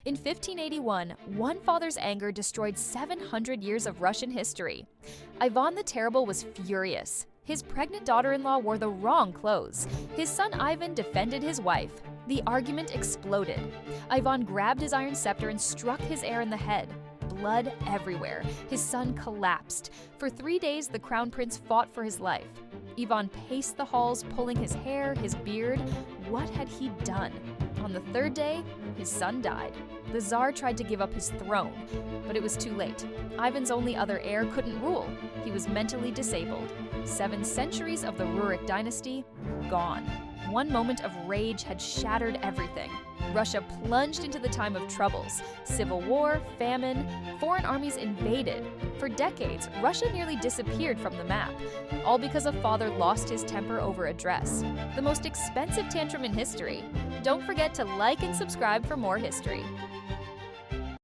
In 1581, one father's anger destroyed 700 years of Russian history. Ivan the Terrible was furious. His pregnant daughter-in-law wore the wrong clothes. His son Ivan defended his wife. The argument exploded. Ivan grabbed his iron scepter and struck his heir in the head. Blood everywhere. His son collapsed. For 3 days, the crown prince fought for his life. Ivan paced the halls, pulling his hair, his beard. What had he done? On the 3rd day, his son died. The Tsar tried to give up his throne, but it was too late. Ivan's only other heir couldn't rule. He was mentally disabled. 7 centuries of the Rurik dynasty, gone. One moment of rage had shattered everything. Russia plunged into the time of troubles. Civil war, famine, foreign armies invaded. For decades, Russia nearly disappeared from the map, all because a father lost his temper over a dress. The most expensive tantrum in history. Don't forget to like and subscribe for more history.